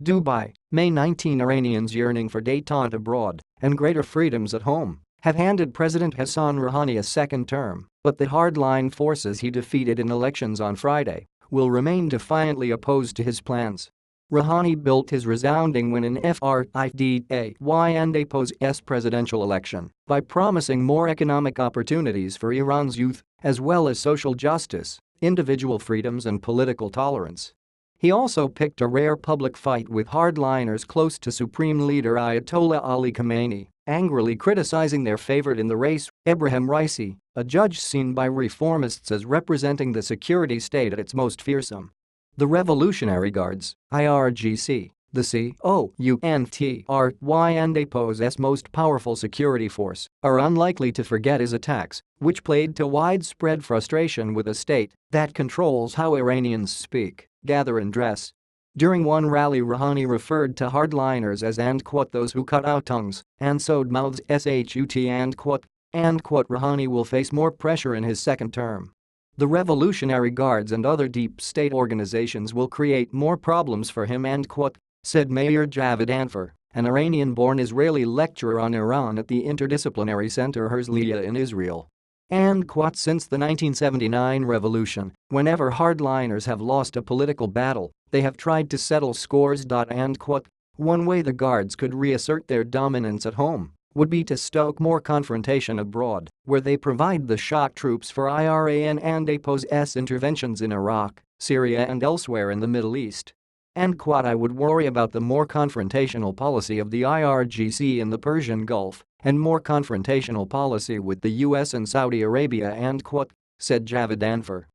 Dubai, May 19. Iranians yearning for détente abroad and greater freedoms at home have handed President Hassan Rouhani a second term, but the hardline forces he defeated in elections on Friday will remain defiantly opposed to his plans. Rouhani built his resounding win in RPT-ANALYSIS presidential election by promising more economic opportunities for Iran's youth, as well as social justice, individual freedoms and political tolerance. He also picked a rare public fight with hardliners close to Supreme Leader Ayatollah Ali Khamenei, angrily criticizing their favorite in the race, Ebrahim Raisi, a judge seen by reformists as representing the security state at its most fearsome. The Revolutionary Guards, IRGC, the COUNTRY's most powerful security force, are unlikely to forget his attacks, which played to widespread frustration with a state that controls how Iranians speak, gather and dress. During one rally, Rouhani referred to hardliners as "those who cut out tongues and sewed mouths shut." Rouhani will face more pressure in his second term. The Revolutionary Guards and other deep state organizations will create more problems for him, said Mayor Javed Anfar, an Iranian-born Israeli lecturer on Iran at the Interdisciplinary Center Herzliya in Israel. Since the 1979 revolution, whenever hardliners have lost a political battle, they have tried to settle scores. One way the Guards could reassert their dominance at home would be to stoke more confrontation abroad, where they provide the shock troops for Iran's interventions in Iraq, Syria and elsewhere in the Middle East. I would worry about the more confrontational policy of the IRGC in the Persian Gulf and more confrontational policy with the US and Saudi Arabia, said Javed Anfar.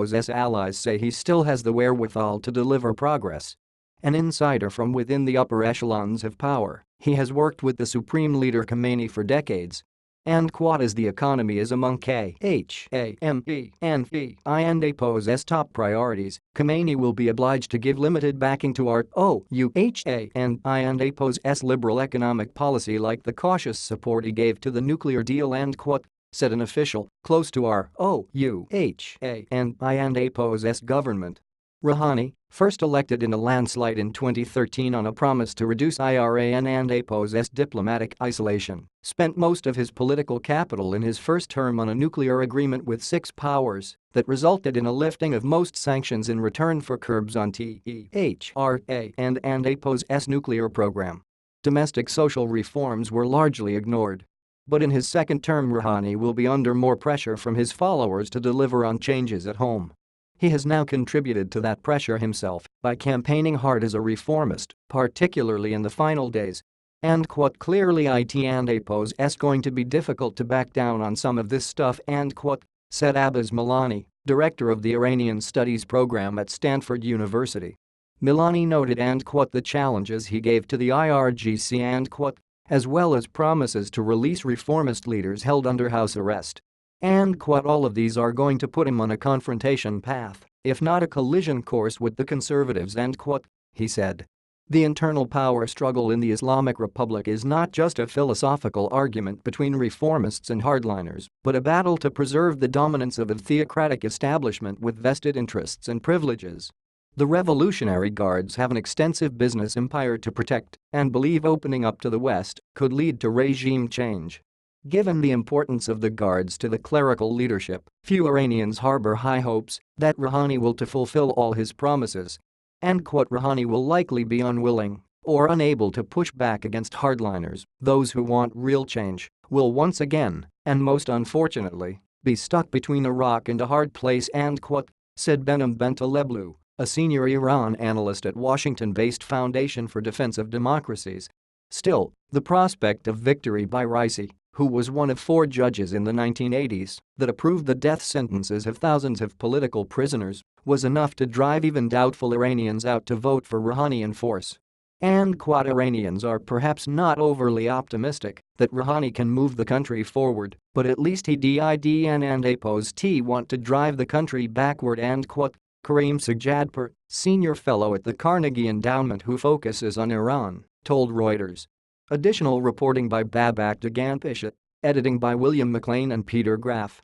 Rouhani's allies say he still has the wherewithal to deliver progress. An insider from within the upper echelons of power, he has worked with the Supreme Leader Khamenei for decades. As the economy is among Khamenei's top priorities, Khamenei will be obliged to give limited backing to Rouhani's liberal economic policy, like the cautious support he gave to the nuclear deal, said an official close to Rouhani's government. Rouhani, first elected in a landslide in 2013 on a promise to reduce Iran's diplomatic isolation, spent most of his political capital in his first term on a nuclear agreement with 6 powers that resulted in a lifting of most sanctions in return for curbs on Tehran's nuclear program. Domestic social reforms were largely ignored. But in his second term, Rouhani will be under more pressure from his followers to deliver on changes at home. He has now contributed to that pressure himself by campaigning hard as a reformist, particularly in the final days. Clearly it's going to be difficult to back down on some of this stuff, said Abbas Milani, director of the Iranian Studies program at Stanford University. Milani noted the challenges he gave to the IRGC as well as promises to release reformist leaders held under house arrest. All of these are going to put him on a confrontation path, if not a collision course with the conservatives, he said. The internal power struggle in the Islamic Republic is not just a philosophical argument between reformists and hardliners, but a battle to preserve the dominance of a theocratic establishment with vested interests and privileges. The Revolutionary Guards have an extensive business empire to protect and believe opening up to the West could lead to regime change. Given the importance of the Guards to the clerical leadership, few Iranians harbor high hopes that Rouhani will fulfill all his promises. Rouhani will likely be unwilling or unable to push back against hardliners. Those who want real change will once again, and most unfortunately, be stuck between a rock and a hard place, said Behnam Bentaleblu, a senior Iran analyst at Washington-based Foundation for Defense of Democracies. Still, the prospect of victory by Raisi, who was one of 4 judges in the 1980s that approved the death sentences of thousands of political prisoners, was enough to drive even doubtful Iranians out to vote for Rouhani in force. Iranians are perhaps not overly optimistic that Rouhani can move the country forward, but at least he didn't want to drive the country backward. Karim Sagjadpur, senior fellow at the Carnegie Endowment who focuses on Iran, told Reuters. Additional reporting by Babak Daganpishat, editing by William McLean and Peter Graff.